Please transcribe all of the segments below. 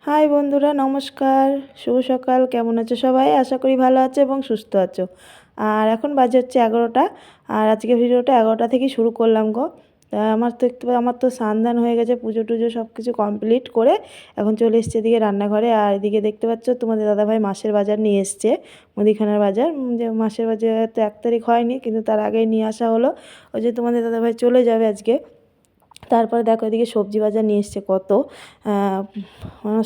High বন্ধুরা, নমস্কার। শুভ সকাল। কেমন আছো সবাই? আশা করি ভালো আছো এবং সুস্থ আছো। আর এখন বাজে হচ্ছে 11টা। আর আজকে ভিডিওটা 11টা থেকেই শুরু করলাম গো। তা আমার তো স্নান হয়ে গেছে, পুজো টুজো সব কিছু কমপ্লিট করে এখন চলে এসেছে এদিকে রান্নাঘরে। আর এদিকে দেখতে পাচ্ছ তোমাদের দাদাভাই মাসের বাজার নিয়ে এসছে, মুদিখানার বাজার। যে মাসের বাজার তো 1 তারিখ হয়নি, কিন্তু তার আগেই নিয়ে আসা হলো। ওই যে তোমাদের দাদাভাই চলে যাবে আজকে। তারপরে দেখো এদিকে সবজি বাজার নিয়ে এসছে কত।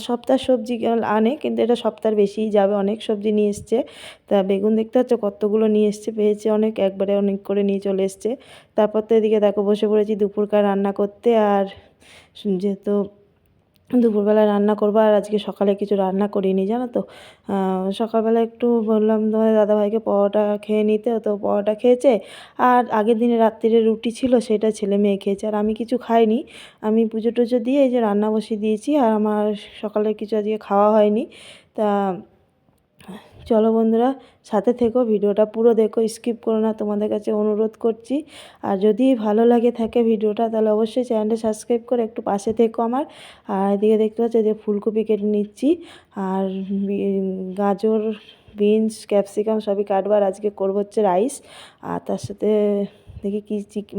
সপ্তাহ সবজি আনে, কিন্তু এটা সপ্তাহের বেশিই যাবে, অনেক সবজি নিয়ে এসছে। তা বেগুন দেখতে পাচ্ছ কতগুলো নিয়ে এসছে, পেয়েছে অনেক, একবারে অনেক করে নিয়ে চলে এসছে। তারপর তো এদিকে দেখো বসে পড়েছি দুপুরকার রান্না করতে। আর যেহেতু দুপুরবেলা রান্না করবো, আর আজকে সকালে কিছু রান্না করিনি জানো তো। সকালবেলা একটু বললাম তোমাদের দাদাভাইকে পরোটা খেয়ে নিতে, তো পরোটা খেয়েছে। আর আগের দিনে রাত্রিরে রুটি ছিল, সেটা ছেলে মেয়ে খেয়েছে, আর আমি কিছু খাইনি। আমি পুজো টুজো দিয়ে এই যে রান্না বসিয়ে দিয়েছি, আর আমার সকালে কিছু আজকে খাওয়া হয়নি। তা চলো বন্ধুরা, সাথে থেকো, ভিডিওটা পুরো দেখো, স্কিপ করো না, তোমাদের কাছে অনুরোধ করছি। আর যদি ভালো লাগে থাকে ভিডিওটা, তাহলে অবশ্যই চ্যানেলটা সাবস্ক্রাইব করে একটু পাশে থেকো আমার। আর এদিকে দেখতে পাচ্ছি যে ফুলকপি কেটে নিচ্ছি, আর গাজর, বিনস, ক্যাপসিকাম সবই কাটবার। আজকে করবো হচ্ছে রাইস। আর তার সাথে দেখি কী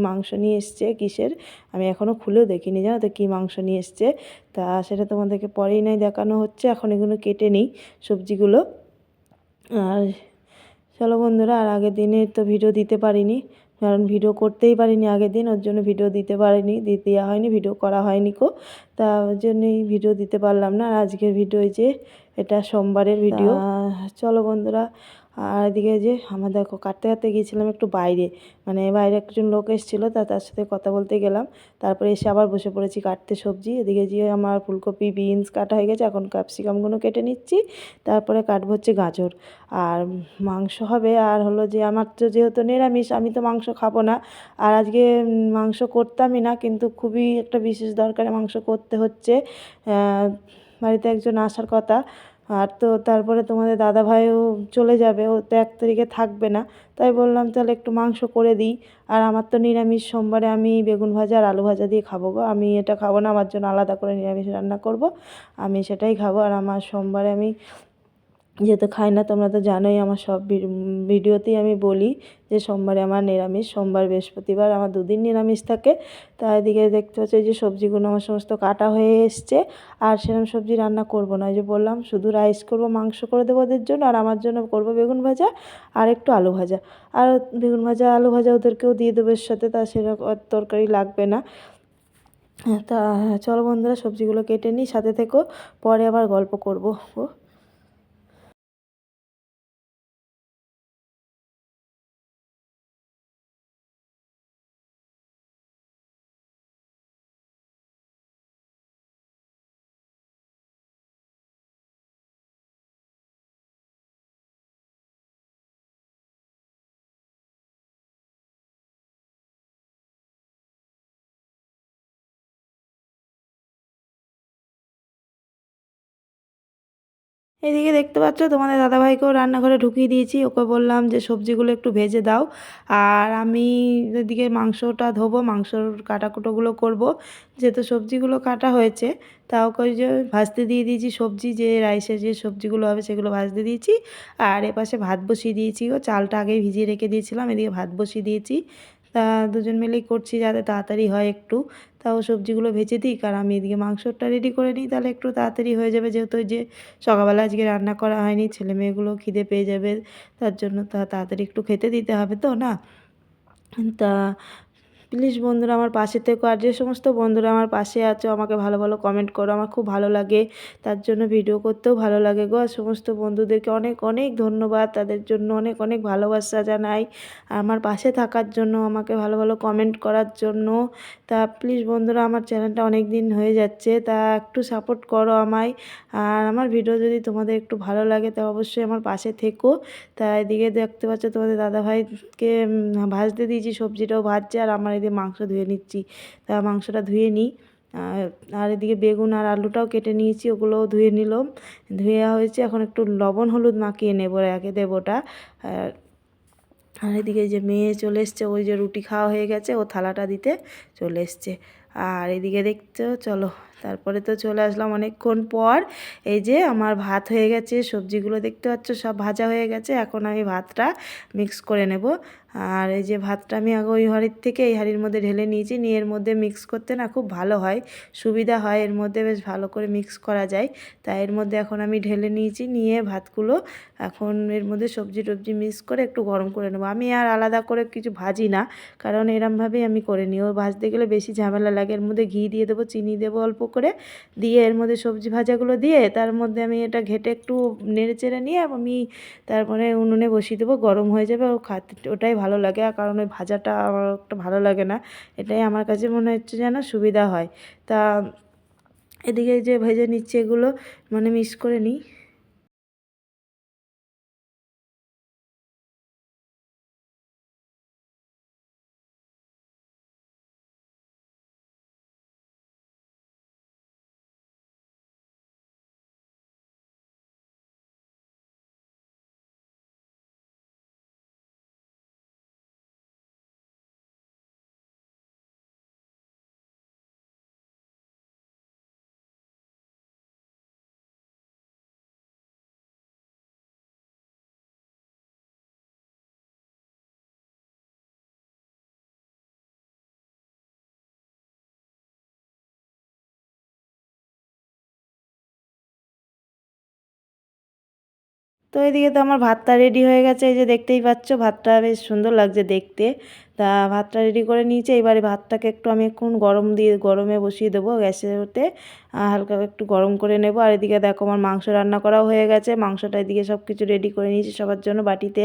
মাংস নিয়ে এসছে, কিসের আমি এখনও খুলেও দেখিনি জানো তো, কী মাংস নিয়ে এসছে। তা সেটা তোমাদেরকে পরেই নাই দেখানো হচ্ছে, এখন এগুলো কেটে নিই সবজিগুলো। আর চলো বন্ধুরা, আর আগের দিনে তো ভিডিও দিতে পারিনি, কারণ ভিডিও করতেই পারিনি আগের দিন, ওর জন্য ভিডিও দিতে পারিনি, দেওয়া হয়নি, ভিডিও করা হয়নি কো। তা ওর জন্যই ভিডিও দিতে পারলাম না। আর আজকের ভিডিও যে এটা সোমবারের ভিডিও। চলো বন্ধুরা, আর এদিকে যে আমার দেখো কাটতে কাটতে গিয়েছিলাম একটু বাইরে, মানে বাইরে একজন লোক এসেছিলো, তার সাথে কথা বলতে গেলাম। তারপরে এসে আবার বসে পড়েছি কাটতে সবজি। এদিকে যে আমার ফুলকপি, বিনস কাটা হয়ে গেছে, এখন ক্যাপসিকামগুলো কেটে নিচ্ছি। তারপরে কাটবো হচ্ছে গাজর। আর মাংস হবে। আর হলো যে আমার তো যেহেতু নিরামিষ, আমি তো মাংস খাবো না। আর আজকে মাংস করতামই না, কিন্তু খুবই একটা বিশেষ দরকারে মাংস করতে হচ্ছে। বাড়িতে একজন আসার কথা। আর তো তারপরে তোমাদের দাদাভাইও চলে যাবে, ও তো 1 তারিখে থাকবে না। তাই বললাম তাহলে একটু মাংস করে দিই। আর আমার তো নিরামিষ, সোমবারে আমি বেগুন ভাজা আর আলু ভাজা দিয়ে খাবো গো। আমি এটা খাবো না, আমার জন্য আলাদা করে নিরামিষ রান্না করব, আমি সেটাই খাবো। আর আমার সোমবারে আমি যেহেতু খাই না, তোমরা তো জানোই, আমার সব ভিডিওতেই আমি বলি যে সোমবারে আমার নিরামিষ, সোমবার বৃহস্পতিবার আমার 2 দিন নিরামিষ থাকে। তা এদিকে দেখতে পাচ্ছি যে সবজিগুলো আমার সমস্ত কাটা হয়ে এসছে। আর সেরকম সবজি রান্না করব না, যে বললাম শুধু রাইস করব, মাংস করে দেবো ওদের জন্য, আর আমার জন্য করব বেগুন ভাজা আর একটু আলু ভাজা। আর বেগুন ভাজা আলু ভাজা ওদেরকেও দিয়ে দেবো এর সাথে, তা সেরকম তরকারি লাগবে না। তা চলো বন্ধুরা, সবজিগুলো কেটে নিই, সাথে থেকো, পরে আবার গল্প করব। এদিকে দেখতে পাচ্ছ তোমাদের দাদাভাইকেও রান্নাঘরে ঢুকিয়ে দিয়েছি, ওকে বললাম যে সবজিগুলো একটু ভেজে দাও। আর আমি এদিকে মাংসটা ধোবো, মাংসর কাটাকুটোগুলো করব। যেহেতু সবজিগুলো কাটা হয়েছে, তা ওকে ওই যে ভাজতে দিয়ে দিয়েছি সবজি, যে রাইসের যে সবজিগুলো হবে সেগুলো ভাজতে দিয়েছি। আর এপাশে ভাত বসিয়ে দিয়েছি, ও চালটা আগেই ভিজিয়ে রেখে দিয়েছিলাম, এদিকে ভাত বসিয়ে দিয়েছি। তা দুজন মিলেই করছি যাতে তাড়াতাড়ি হয় একটু। তাও সবজিগুলো ভেজে দিই, আর আমি এদিকে মাংসটা রেডি করে নিই, তাহলে একটু তাড়াতাড়ি হয়ে যাবে। যেহেতু ওই যে সকালবেলা আজকে রান্না করা হয়নি, ছেলে মেয়েগুলো খিদে পেয়ে যাবে, তার জন্য তাড়াতাড়ি একটু খেতে দিতে হবে তো না। তা প্লিজ বন্ধুরা আমার পাশে থেকো, আর যে সমস্ত বন্ধুরা আমার পাশে আছো আমাকে ভালো ভালো কমেন্ট করো, আমার খুব ভালো লাগে, তার জন্য ভিডিও করতেও ভালো লাগে গো। আর সমস্ত বন্ধুদেরকে অনেক অনেক ধন্যবাদ, তাদের জন্য অনেক অনেক ভালোবাসা জানাই, আমার পাশে থাকার জন্য, আমাকে ভালো ভালো কমেন্ট করার জন্য। তা প্লিজ বন্ধুরা, আমার চ্যানেলটা অনেক দিন হয়ে যাচ্ছে, তা একটু সাপোর্ট করো আমায়। আর আমার ভিডিও যদি তোমাদের একটু ভালো লাগে, তা অবশ্যই আমার পাশে থেকো। তা এদিকে দেখতে পাচ্ছ তোমাদের দাদাভাইকে ভাজতে দিয়েছি, সবজিটাও ভাজছে, আর আমার এদিকে মাংস ধুয়ে নিচ্ছি। তা মাংসটা ধুয়ে নিই। আর এদিকে বেগুন আর আলুটাও কেটে নিয়েছি, ওগুলোও ধুয়ে নিলাম, ধুয়ে হয়েছে। এখন একটু লবণ হলুদ মাখিয়ে নেবো, রেখে দেবো ওটা। আর এদিকে যে মেয়ে চলে এসছে, ওই যে রুটি খাওয়া হয়ে গেছে, ও থালাটা দিতে চলে এসছে। আর এদিকে দেখতে চলো, তারপরে তো চলে আসলাম অনেকক্ষণ পর। এই যে আমার ভাত হয়ে গেছে, সবজিগুলো দেখতে পাচ্ছ সব ভাজা হয়ে গেছে। এখন আমি ভাতটা মিক্স করে নেব। আর এই যে ভাতটা আমি আগে ওই হাঁড়ির থেকে এই হাঁড়ির মধ্যে ঢেলে নিয়েছি, নিয়ে এর মধ্যে মিক্স করতে না খুব ভালো হয়, সুবিধা হয়, এর মধ্যে বেশ ভালো করে মিক্স করা যায়। তাই এর মধ্যে এখন আমি ঢেলে নিয়েছি, নিয়ে ভাতগুলো এখন এর মধ্যে সবজি টবজি মিক্স করে একটু গরম করে নেবো। আমি আর আলাদা করে কিছু ভাজি না, কারণ এরমভাবেই আমি করে নিই। ও ভাজতে গেলে বেশি ঝামেলা লাগে। এর মধ্যে ঘি দিয়ে দেবো, চিনি দেবো অল্প করে, দিয়ে এর মধ্যে সবজি ভাজাগুলো দিয়ে তার মধ্যে আমি এটা ঘেটে একটু নেড়ে চেড়ে নিয়ে আমি তারপরে উনুনে বসিয়ে দেবো, গরম হয়ে যাবে। ও খাতে ওটাই ভালো লাগে, আর কারণ ওই ভাজাটা আমার একটা ভালো লাগে না। এটাই আমার কাছে মনে হচ্ছে যেন সুবিধা হয়। তা এদিকে যে ভেজে নিচ্ছে এগুলো মানে মিক্স করে নিই। তো এদিকে তো আমার ভাতটা রেডি হয়ে গেছে, এই যে দেখতেই পাচ্ছ ভাতটা বেশ সুন্দর লাগছে দেখতে। তা ভাতটা রেডি করে নিয়েছি, এবারে ভাতটাকে একটু আমি এখন গরমে বসিয়ে দেবো গ্যাসের ওতে, হালকা একটু গরম করে নেব। আর এদিকে দেখো আমার মাংস রান্না করাও হয়ে গেছে, মাংসটা এদিকে সব কিছু রেডি করে নিয়েছি সবার জন্য, বাটিতে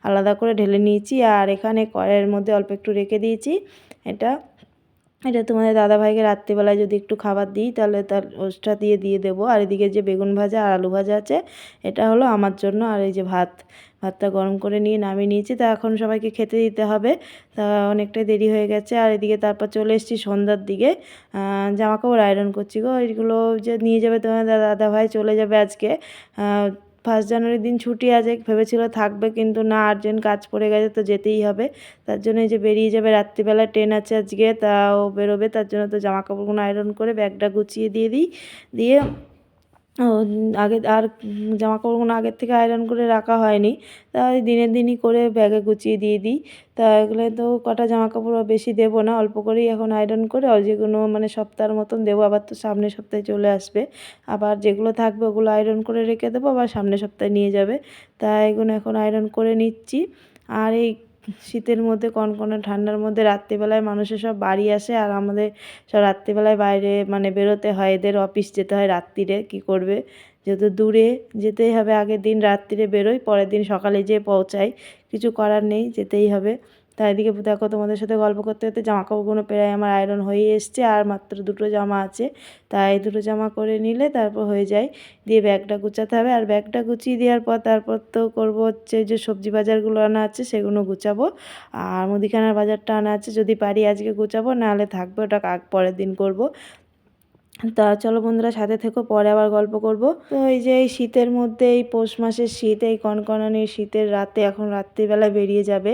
আলাদা করে ঢেলে নিয়েছি। আর এখানে কড়াইয়ের মধ্যে অল্প একটু রেখে দিয়েছি। এটা এটা তোমাদের দাদাভাইকে রাত্রিবেলায় যদি একটু খাবার দিই তাহলে তার ওষটা দিয়ে দেবো। আর এদিকে যে বেগুন ভাজা আর আলু ভাজা আছে এটা হলো আমার জন্য। আর এই যে ভাতটা গরম করে নিয়ে নামিয়ে নিয়েছি। তা এখন সবাইকে খেতে দিতে হবে, তা অনেকটাই দেরি হয়ে গেছে। আর এদিকে তারপর চলে এসেছি সন্ধ্যার দিকে, জামাকাপড় আয়রন করছি গো। এইগুলো যে নিয়ে যাবে তোমাদের দাদাভাই, চলে যাবে আজকে। 1 জানুয়ারির দিন ছুটি আছে, ভেবেছিল থাকবে, কিন্তু না, আর্জেন্ট কাজ পড়ে গেছে তো যেতেই হবে। তার জন্য এই যে বেরিয়ে যাবে, রাত্রিবেলা ট্রেন আছে আজকে, তাও বেরোবে। তার জন্য তো জামা কাপড়গুলো আয়রন করে ব্যাগটা গুছিয়ে দিয়ে দিই, দিয়ে আগে আর জামা কাপড়গুলো আগের থেকে আয়রন করে রাখা হয়নি, তাই দিনের দিনই করে ব্যাগে গুছিয়ে দিয়ে দিই। তা এগুলো তো কটা জামা কাপড় বেশি দেবো না, অল্প করেই এখন আয়রন করে যেগুলো মানে সপ্তাহের মতন দেবো। আবার তো সামনের সপ্তাহে চলে আসবে, আবার যেগুলো থাকবে ওগুলো আয়রন করে রেখে দেবো, আবার সামনের সপ্তাহে নিয়ে যাবে। তাই এগুলো এখন আয়রন করে নিচ্ছি। আর এই শীতের মধ্যে কনকনে ঠান্ডার মধ্যে রাত্রিবেলায় মানুষের সব বাড়ি আসে, আর আমাদের সব রাত্রিবেলায় বাইরে মানে বেরোতে হয়, এদের অফিস যেতে হয় রাত্রিরে, কি করবে, যেহেতু দূরে যেতেই হবে। আগের দিন রাত্রিরে বেরোই, পরের দিন সকালে যেয়ে পৌঁছাই, কিছু করার নেই, যেতেই হবে। তাই এদিকে দেখো তোমাদের সাথে গল্প করতে করতে জামা কাপড়গুলো প্রায় আমার আয়রন হয়ে এসছে, আর মাত্র 2টো জামা আছে। তাই 2টো জামা করে নিলে তারপর হয়ে যায়। দিয়ে ব্যাগটা গুছাতে হবে, আর ব্যাগটা গুছিয়ে দেওয়ার পর তারপর তো করবো হচ্ছে যে সবজি বাজারগুলো আনা আছে সেগুলো গুছাবো, আর মুদিখানার বাজারটা আনা আছে, যদি পারি আজকে গুছাবো, নাহলে থাকবে, ওটা পরের দিন করব। তা চলো বন্ধুরা সাথে থেকো, পরে আবার গল্প করব। তো এই যে এই শীতের মধ্যে, এই পৌষ মাসের শীত, এই কনকনানি শীতের রাতে এখন রাত্রিবেলা বেরিয়ে যাবে।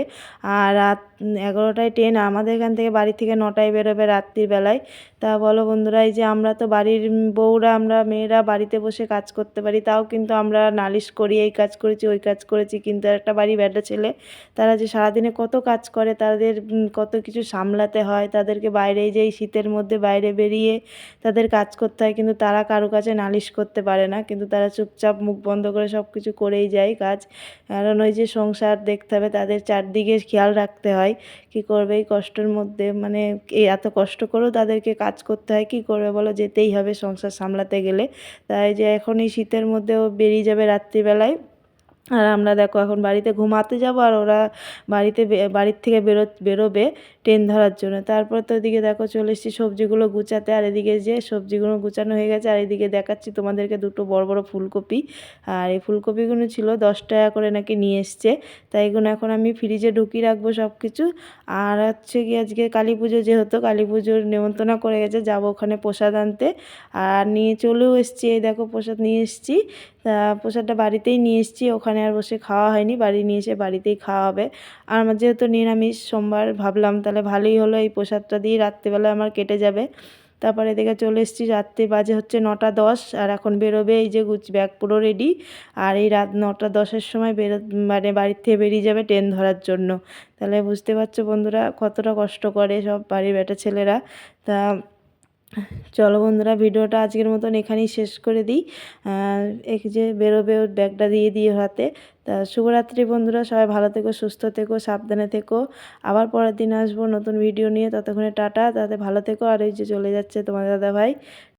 আর রাত 11টায় ট্রেন, আমাদের এখান থেকে বাড়ি থেকে 9টায় বেরোবে রাত্রিবেলায়। তা বলো বন্ধুরা, এই যে আমরা তো বাড়ির বউরা, আমরা মেয়েরা বাড়িতে বসে কাজ করতে পারি, তাও কিন্তু আমরা নালিশ করি, এই কাজ করেছি ওই কাজ করেছি। কিন্তু একটা বাড়ি ব্যাটা ছেলে, তারা যে সারাদিনে কত কাজ করে, তাদের কত কিছু সামলাতে হয়, তাদেরকে বাইরে, এই যে এই শীতের মধ্যে বাইরে বেরিয়ে তাদের কাজ করতে হয়, কিন্তু তারা কারো কাছে নালিশ করতে পারে না, কিন্তু তারা চুপচাপ মুখ বন্ধ করে সব কিছু করেই যায় কাজ। কারণ ওই যে সংসার দেখতে হবে, তাদের চারদিকে খেয়াল রাখতে হয়। কি করবে এই কষ্টের মধ্যে, মানে এই এত কষ্ট করেও তাদেরকে কাজ করতে হয়, কি করবে বলো, যেতেই হবে সংসার সামলাতে গেলে। তাই যে এখন এই শীতের মধ্যেও বেরিয়ে যাবে রাত্রিবেলায়। আর আমরা দেখো এখন বাড়িতে ঘুমাতে যাব, আর ওরা বাড়ির থেকে বেরোবে ট্রেন ধরার জন্য। তারপর তো এদিকে দেখো চলে এসেছি সবজিগুলো গুছাতে, আর এদিকে যে সবজিগুলো গুছানো হয়ে গেছে। আর এদিকে দেখাচ্ছি তোমাদেরকে 2টো বড় বড় ফুলকপি, আর এই ফুলকপিগুলো ছিল 10 টাকা করে নাকি নিয়ে এসছে। তাই এগুলো এখন আমি ফ্রিজে ঢুকিয়ে রাখবো সব কিছু। আর হচ্ছে কি আজকে কালী পুজো, যেহেতু কালী পুজোর নেমন্তন্ন করে গেছে, যাবো ওখানে প্রসাদ আনতে। আর নিয়ে চলেও এসেছি, এই দেখো প্রসাদ নিয়ে এসেছি। তা প্রসাদটা বাড়িতেই নিয়ে এসেছি, ওখানে আর বসে খাওয়া হয়নি, বাড়ি নিয়ে এসে বাড়িতেই খাওয়া হবে। আর আমার যেহেতু নিরামিষ সোমবার, ভাবলাম তাহলে ভালোই হলো, এই প্রসাদটা দিয়ে রাত্রিবেলা আমার কেটে যাবে। তারপরে এদিকে চলে এসেছি, রাত্রি বাজে হচ্ছে 9টা 10, আর এখন বেরোবে। এই যে ব্যাগ পুরো রেডি, আর এই রাত 9টা 10-এর সময় মানে বাড়ির থেকে বেরিয়ে যাবে ট্রেন ধরার জন্য। তাহলে বুঝতে পারছো বন্ধুরা কতটা কষ্ট করে সব বাড়ির বেটা ছেলেরা। তা চলো বন্ধুরা, ভিডিওটা আজকের মতন এখানেই শেষ করে দিই। এই যে বেরোবে, ওর ব্যাগটা দিয়ে দিয়ে হাতে। তা শুভরাত্রি বন্ধুরা, সবাই ভালো থেকো, সুস্থ থেকো, সাবধানে থেকো। আবার পরের দিন আসবো নতুন ভিডিও নিয়ে, ততক্ষণে টাটা, তাতে ভালো থেকো। আর এই যে চলে যাচ্ছে তোমার দাদা ভাই।